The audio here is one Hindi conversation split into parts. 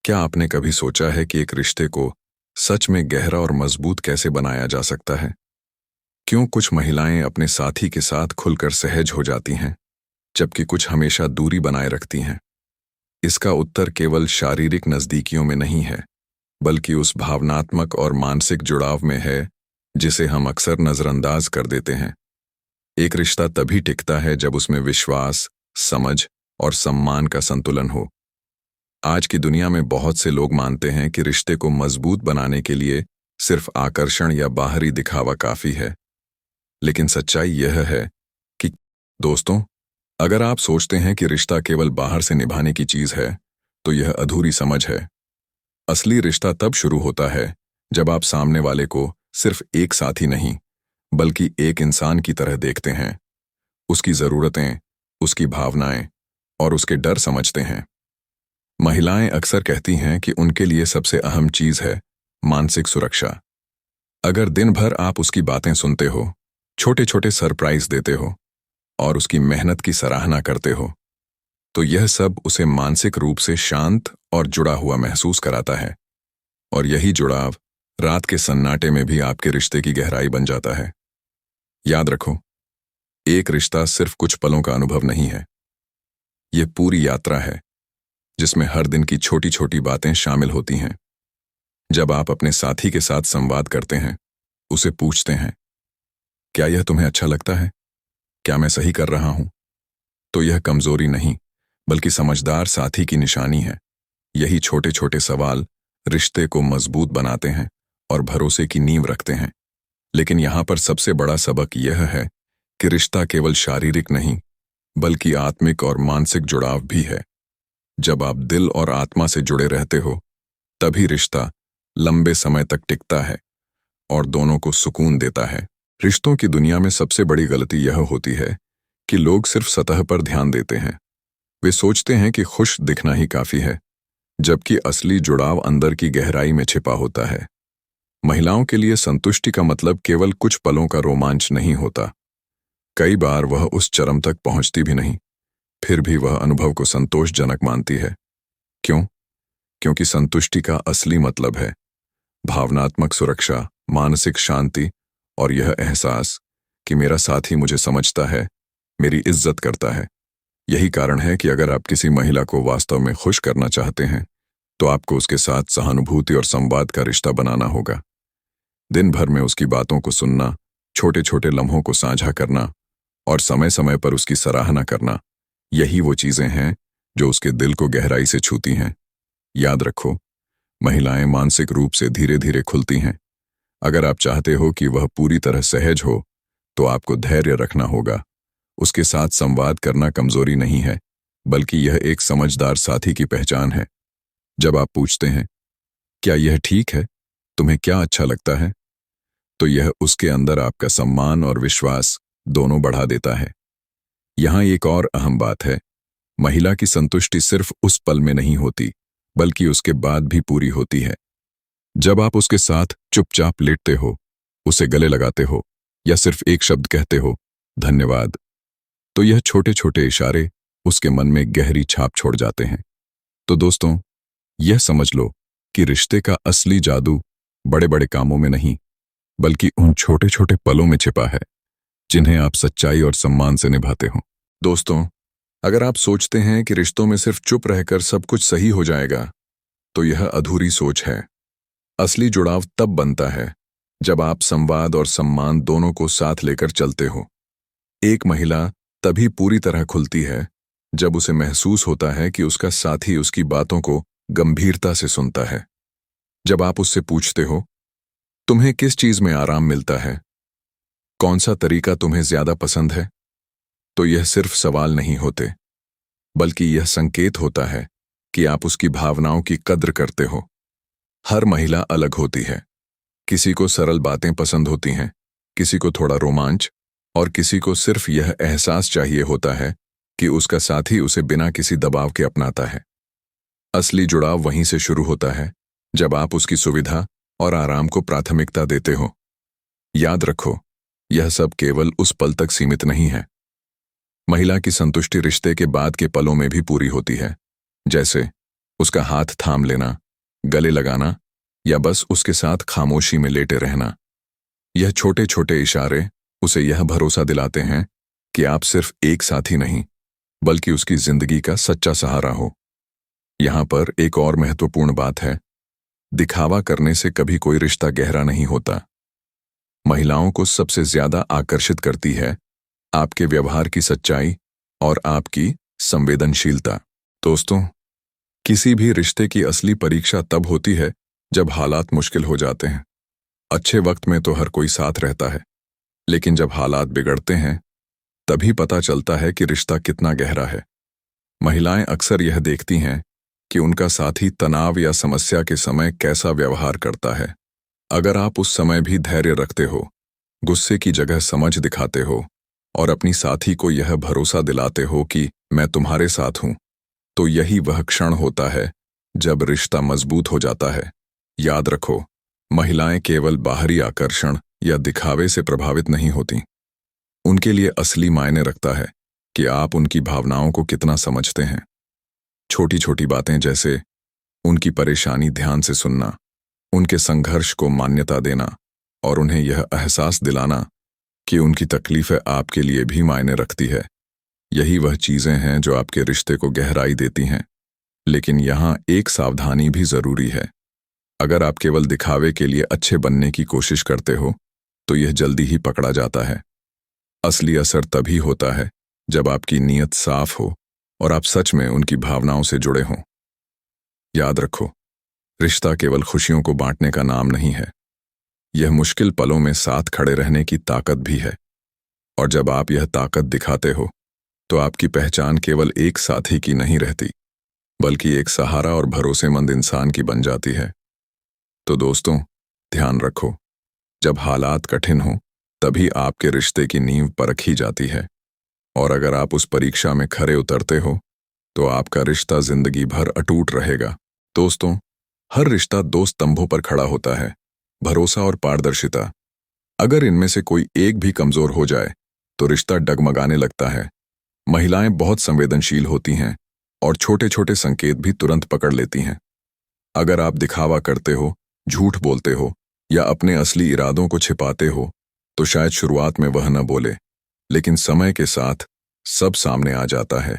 क्या आपने कभी सोचा है कि एक रिश्ते को सच में गहरा और मजबूत कैसे बनाया जा सकता है? क्यों कुछ महिलाएं अपने साथी के साथ खुलकर सहज हो जाती हैं, जबकि कुछ हमेशा दूरी बनाए रखती हैं? इसका उत्तर केवल शारीरिक नज़दीकियों में नहीं है, बल्कि उस भावनात्मक और मानसिक जुड़ाव में है, जिसे हम अक्सर नज़रअंदाज कर देते हैं। एक रिश्ता तभी टिकता है जब उसमें विश्वास, समझ और सम्मान का संतुलन हो। आज की दुनिया में बहुत से लोग मानते हैं कि रिश्ते को मजबूत बनाने के लिए सिर्फ आकर्षण या बाहरी दिखावा काफी है। लेकिन सच्चाई यह है कि दोस्तों, अगर आप सोचते हैं कि रिश्ता केवल बाहर से निभाने की चीज है, तो यह अधूरी समझ है। असली रिश्ता तब शुरू होता है जब आप सामने वाले को सिर्फ एक साथी नहीं, बल्कि एक इंसान की तरह देखते हैं, उसकी जरूरतें, उसकी भावनाएं और उसके डर समझते हैं। महिलाएं अक्सर कहती हैं कि उनके लिए सबसे अहम चीज है मानसिक सुरक्षा। अगर दिन भर आप उसकी बातें सुनते हो, छोटे छोटे सरप्राइज देते हो और उसकी मेहनत की सराहना करते हो, तो यह सब उसे मानसिक रूप से शांत और जुड़ा हुआ महसूस कराता है। और यही जुड़ाव रात के सन्नाटे में भी आपके रिश्ते की गहराई बन जाता है। याद रखो, एक रिश्ता सिर्फ कुछ पलों का अनुभव नहीं है। यह पूरी यात्रा है जिसमें हर दिन की छोटी छोटी बातें शामिल होती हैं। जब आप अपने साथी के साथ संवाद करते हैं, उसे पूछते हैं, क्या यह तुम्हें अच्छा लगता है? क्या मैं सही कर रहा हूं? तो यह कमजोरी नहीं, बल्कि समझदार साथी की निशानी है। यही छोटे छोटे सवाल रिश्ते को मजबूत बनाते हैं और भरोसे की नींव रखते हैं। लेकिन यहां पर सबसे बड़ा सबक यह है कि रिश्ता केवल शारीरिक नहीं, बल्कि आत्मिक और मानसिक जुड़ाव भी है। जब आप दिल और आत्मा से जुड़े रहते हो, तभी रिश्ता लंबे समय तक टिकता है और दोनों को सुकून देता है। रिश्तों की दुनिया में सबसे बड़ी गलती यह होती है कि लोग सिर्फ सतह पर ध्यान देते हैं। वे सोचते हैं कि खुश दिखना ही काफी है, जबकि असली जुड़ाव अंदर की गहराई में छिपा होता है। महिलाओं के लिए संतुष्टि का मतलब केवल कुछ पलों का रोमांच नहीं होता। कई बार वह उस चरम तक पहुंचती भी नहीं, फिर भी वह अनुभव को संतोषजनक मानती है। क्यों? क्योंकि संतुष्टि का असली मतलब है भावनात्मक सुरक्षा, मानसिक शांति और यह एहसास कि मेरा साथी मुझे समझता है, मेरी इज्जत करता है। यही कारण है कि अगर आप किसी महिला को वास्तव में खुश करना चाहते हैं, तो आपको उसके साथ सहानुभूति और संवाद का रिश्ता बनाना होगा। दिन भर में उसकी बातों को सुनना, छोटे छोटे लम्हों को साझा करना और समय समय पर उसकी सराहना करना, यही वो चीजें हैं जो उसके दिल को गहराई से छूती हैं। याद रखो, महिलाएं मानसिक रूप से धीरे धीरे खुलती हैं। अगर आप चाहते हो कि वह पूरी तरह सहज हो, तो आपको धैर्य रखना होगा। उसके साथ संवाद करना कमजोरी नहीं है, बल्कि यह एक समझदार साथी की पहचान है। जब आप पूछते हैं, क्या यह ठीक है? तुम्हें क्या अच्छा लगता है? तो यह उसके अंदर आपका सम्मान और विश्वास दोनों बढ़ा देता है। यहां एक और अहम बात है, महिला की संतुष्टि सिर्फ उस पल में नहीं होती, बल्कि उसके बाद भी पूरी होती है। जब आप उसके साथ चुपचाप लेटते हो, उसे गले लगाते हो या सिर्फ एक शब्द कहते हो, धन्यवाद, तो यह छोटे छोटे इशारे उसके मन में गहरी छाप छोड़ जाते हैं। तो दोस्तों, यह समझ लो कि रिश्ते का असली जादू बड़े बड़े कामों में नहीं, बल्कि उन छोटे छोटे पलों में छिपा है, जिन्हें आप सच्चाई और सम्मान से निभाते हो। दोस्तों, अगर आप सोचते हैं कि रिश्तों में सिर्फ चुप रहकर सब कुछ सही हो जाएगा, तो यह अधूरी सोच है। असली जुड़ाव तब बनता है जब आप संवाद और सम्मान दोनों को साथ लेकर चलते हो। एक महिला तभी पूरी तरह खुलती है जब उसे महसूस होता है कि उसका साथी उसकी बातों को गंभीरता से सुनता है। जब आप उससे पूछते हो, तुम्हें किस चीज में आराम मिलता है, कौन सा तरीका तुम्हें ज्यादा पसंद है, तो यह सिर्फ सवाल नहीं होते, बल्कि यह संकेत होता है कि आप उसकी भावनाओं की कद्र करते हो। हर महिला अलग होती है। किसी को सरल बातें पसंद होती हैं, किसी को थोड़ा रोमांच, और किसी को सिर्फ यह एहसास चाहिए होता है कि उसका साथी उसे बिना किसी दबाव के अपनाता है। असली जुड़ाव वहीं से शुरू होता है जब आप उसकी सुविधा और आराम को प्राथमिकता देते हो। याद रखो, यह सब केवल उस पल तक सीमित नहीं है। महिला की संतुष्टि रिश्ते के बाद के पलों में भी पूरी होती है। जैसे उसका हाथ थाम लेना, गले लगाना या बस उसके साथ खामोशी में लेटे रहना। यह छोटे छोटे इशारे उसे यह भरोसा दिलाते हैं कि आप सिर्फ एक साथी नहीं, बल्कि उसकी जिंदगी का सच्चा सहारा हो। यहां पर एक और महत्वपूर्ण बात है, दिखावा करने से कभी कोई रिश्ता गहरा नहीं होता। महिलाओं को सबसे ज्यादा आकर्षित करती है आपके व्यवहार की सच्चाई और आपकी संवेदनशीलता। दोस्तों, किसी भी रिश्ते की असली परीक्षा तब होती है जब हालात मुश्किल हो जाते हैं। अच्छे वक्त में तो हर कोई साथ रहता है, लेकिन जब हालात बिगड़ते हैं तभी पता चलता है कि रिश्ता कितना गहरा है। महिलाएं अक्सर यह देखती हैं कि उनका साथी तनाव या समस्या के समय कैसा व्यवहार करता है। अगर आप उस समय भी धैर्य रखते हो, गुस्से की जगह समझ दिखाते हो और अपनी साथी को यह भरोसा दिलाते हो कि मैं तुम्हारे साथ हूं, तो यही वह क्षण होता है जब रिश्ता मजबूत हो जाता है। याद रखो, महिलाएं केवल बाहरी आकर्षण या दिखावे से प्रभावित नहीं होती। उनके लिए असली मायने रखता है कि आप उनकी भावनाओं को कितना समझते हैं। छोटी छोटी बातें जैसे उनकी परेशानी ध्यान से सुनना, उनके संघर्ष को मान्यता देना और उन्हें यह एहसास दिलाना कि उनकी तकलीफें आपके लिए भी मायने रखती है, यही वह चीजें हैं जो आपके रिश्ते को गहराई देती हैं। लेकिन यहाँ एक सावधानी भी जरूरी है। अगर आप केवल दिखावे के लिए अच्छे बनने की कोशिश करते हो तो यह जल्दी ही पकड़ा जाता है। असली असर तभी होता है जब आपकी नीयत साफ हो और आप सच में उनकी भावनाओं से जुड़े हों। याद रखो, रिश्ता केवल खुशियों को बांटने का नाम नहीं है, यह मुश्किल पलों में साथ खड़े रहने की ताकत भी है। और जब आप यह ताकत दिखाते हो तो आपकी पहचान केवल एक साथी की नहीं रहती, बल्कि एक सहारा और भरोसेमंद इंसान की बन जाती है। तो दोस्तों, ध्यान रखो, जब हालात कठिन हों तभी आपके रिश्ते की नींव परखी जाती है। और अगर आप उस परीक्षा में खरे उतरते हो तो आपका रिश्ता जिंदगी भर अटूट रहेगा। दोस्तों, हर रिश्ता दो स्तंभों पर खड़ा होता है, भरोसा और पारदर्शिता। अगर इनमें से कोई एक भी कमजोर हो जाए तो रिश्ता डगमगाने लगता है। महिलाएं बहुत संवेदनशील होती हैं और छोटे छोटे संकेत भी तुरंत पकड़ लेती हैं। अगर आप दिखावा करते हो, झूठ बोलते हो या अपने असली इरादों को छिपाते हो तो शायद शुरुआत में वह न बोले, लेकिन समय के साथ सब सामने आ जाता है।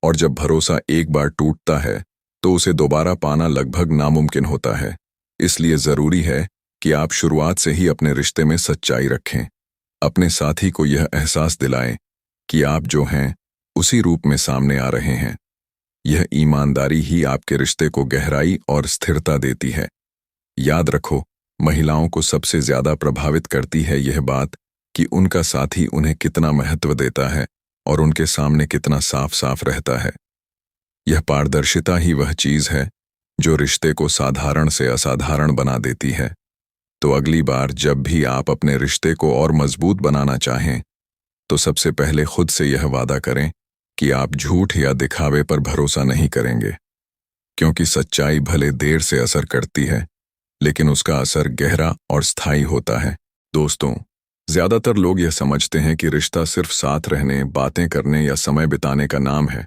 और जब भरोसा एक बार टूटता है तो उसे दोबारा पाना लगभग नामुमकिन होता है। इसलिए जरूरी है कि आप शुरुआत से ही अपने रिश्ते में सच्चाई रखें। अपने साथी को यह एहसास दिलाएं कि आप जो हैं उसी रूप में सामने आ रहे हैं। यह ईमानदारी ही आपके रिश्ते को गहराई और स्थिरता देती है। याद रखो, महिलाओं को सबसे ज्यादा प्रभावित करती है यह बात कि उनका साथी उन्हें कितना महत्व देता है और उनके सामने कितना साफ साफ रहता है। यह पारदर्शिता ही वह चीज है जो रिश्ते को साधारण से असाधारण बना देती है। तो अगली बार जब भी आप अपने रिश्ते को और मजबूत बनाना चाहें तो सबसे पहले खुद से यह वादा करें कि आप झूठ या दिखावे पर भरोसा नहीं करेंगे, क्योंकि सच्चाई भले देर से असर करती है लेकिन उसका असर गहरा और स्थायी होता है। दोस्तों, ज्यादातर लोग यह समझते हैं कि रिश्ता सिर्फ साथ रहने, बातें करने या समय बिताने का नाम है,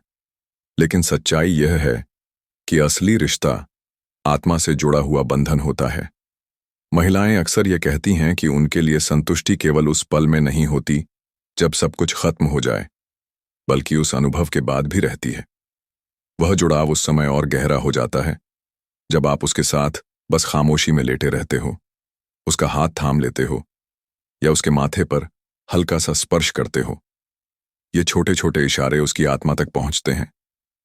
लेकिन सच्चाई यह है कि असली रिश्ता आत्मा से जुड़ा हुआ बंधन होता है। महिलाएं अक्सर यह कहती हैं कि उनके लिए संतुष्टि केवल उस पल में नहीं होती जब सब कुछ खत्म हो जाए, बल्कि उस अनुभव के बाद भी रहती है। वह जुड़ाव उस समय और गहरा हो जाता है जब आप उसके साथ बस खामोशी में लेटे रहते हो, उसका हाथ थाम लेते हो या उसके माथे पर हल्का सा स्पर्श करते हो। ये छोटे छोटे इशारे उसकी आत्मा तक पहुंचते हैं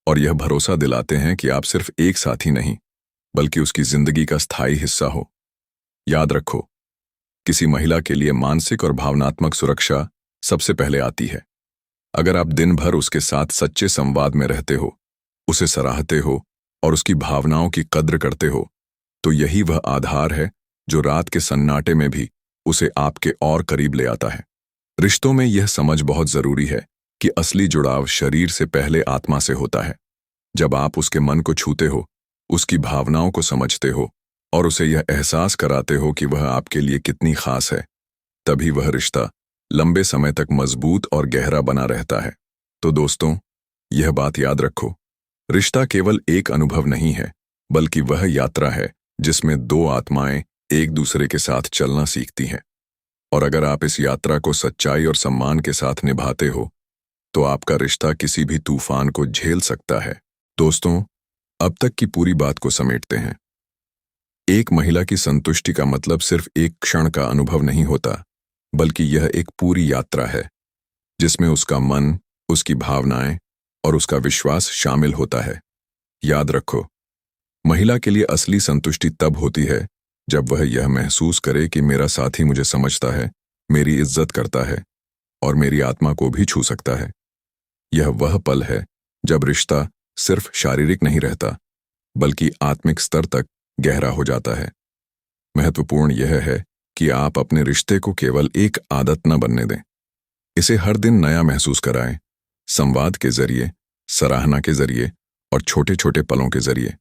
और यह भरोसा दिलाते हैं कि आप सिर्फ एक साथी नहीं, बल्कि उसकी जिंदगी का स्थायी हिस्सा हो। याद रखो, किसी महिला के लिए मानसिक और भावनात्मक सुरक्षा सबसे पहले आती है। अगर आप दिन भर उसके साथ सच्चे संवाद में रहते हो, उसे सराहते हो और उसकी भावनाओं की कद्र करते हो, तो यही वह आधार है जो रात के सन्नाटे में भी उसे आपके और करीब ले आता है। रिश्तों में यह समझ बहुत जरूरी है कि असली जुड़ाव शरीर से पहले आत्मा से होता है। जब आप उसके मन को छूते हो, उसकी भावनाओं को समझते हो और उसे यह एहसास कराते हो कि वह आपके लिए कितनी खास है, तभी वह रिश्ता लंबे समय तक मजबूत और गहरा बना रहता है। तो दोस्तों, यह बात याद रखो, रिश्ता केवल एक अनुभव नहीं है, बल्कि वह यात्रा है जिसमें दो आत्माएं एक दूसरे के साथ चलना सीखती हैं। और अगर आप इस यात्रा को सच्चाई और सम्मान के साथ निभाते हो, तो आपका रिश्ता किसी भी तूफान को झेल सकता है। दोस्तों, अब तक की पूरी बात को समेटते हैं। एक महिला की संतुष्टि का मतलब सिर्फ एक क्षण का अनुभव नहीं होता, बल्कि यह एक पूरी यात्रा है जिसमें उसका मन, उसकी भावनाएं और उसका विश्वास शामिल होता है। याद रखो, महिला के लिए असली संतुष्टि तब होती है जब वह यह महसूस करे कि मेरा साथी मुझे समझता है, मेरी इज्जत करता है और मेरी आत्मा को भी छू सकता है। यह वह पल है जब रिश्ता सिर्फ शारीरिक नहीं रहता, बल्कि आत्मिक स्तर तक गहरा हो जाता है। महत्वपूर्ण यह है कि आप अपने रिश्ते को केवल एक आदत न बनने दें। इसे हर दिन नया महसूस कराएं, संवाद के जरिए, सराहना के जरिए और छोटे छोटे पलों के जरिए।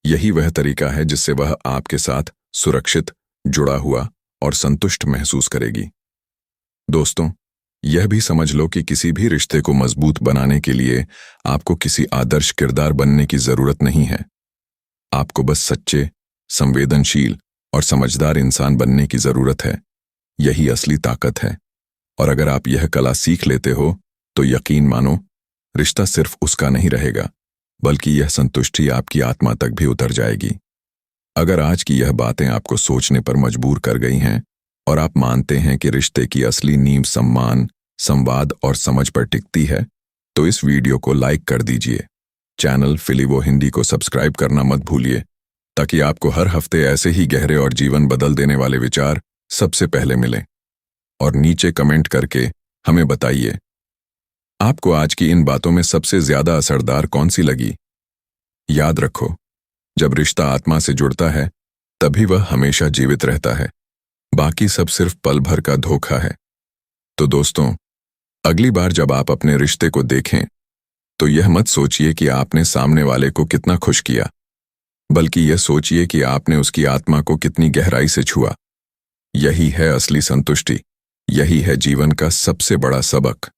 यही वह तरीका है जिससे वह आपके साथ सुरक्षित, जुड़ा हुआ और संतुष्ट महसूस करेगी। दोस्तों, यह भी समझ लो कि किसी भी रिश्ते को मजबूत बनाने के लिए आपको किसी आदर्श किरदार बनने की जरूरत नहीं है। आपको बस सच्चे, संवेदनशील और समझदार इंसान बनने की जरूरत है। यही असली ताकत है। और अगर आप यह कला सीख लेते हो, तो यकीन मानो, रिश्ता सिर्फ उसका नहीं रहेगा, बल्कि यह संतुष्टि आपकी आत्मा तक भी उतर जाएगी। अगर आज की यह बातें आपको सोचने पर मजबूर कर गई हैं और आप मानते हैं कि रिश्ते की असली नींव सम्मान, संवाद और समझ पर टिकती है, तो इस वीडियो को लाइक कर दीजिए। चैनल फिलीवो हिंदी को सब्सक्राइब करना मत भूलिए, ताकि आपको हर हफ्ते ऐसे ही गहरे और जीवन बदल देने वाले विचार सबसे पहले मिलें। और नीचे कमेंट करके हमें बताइए, आपको आज की इन बातों में सबसे ज्यादा असरदार कौन सी लगी। याद रखो, जब रिश्ता आत्मा से जुड़ता है, तभी वह हमेशा जीवित रहता है। बाकी सब सिर्फ पल भर का धोखा है। तो दोस्तों, अगली बार जब आप अपने रिश्ते को देखें, तो यह मत सोचिए कि आपने सामने वाले को कितना खुश किया, बल्कि यह सोचिए कि आपने उसकी आत्मा को कितनी गहराई से छुआ। यही है असली संतुष्टि। यही है जीवन का सबसे बड़ा सबक।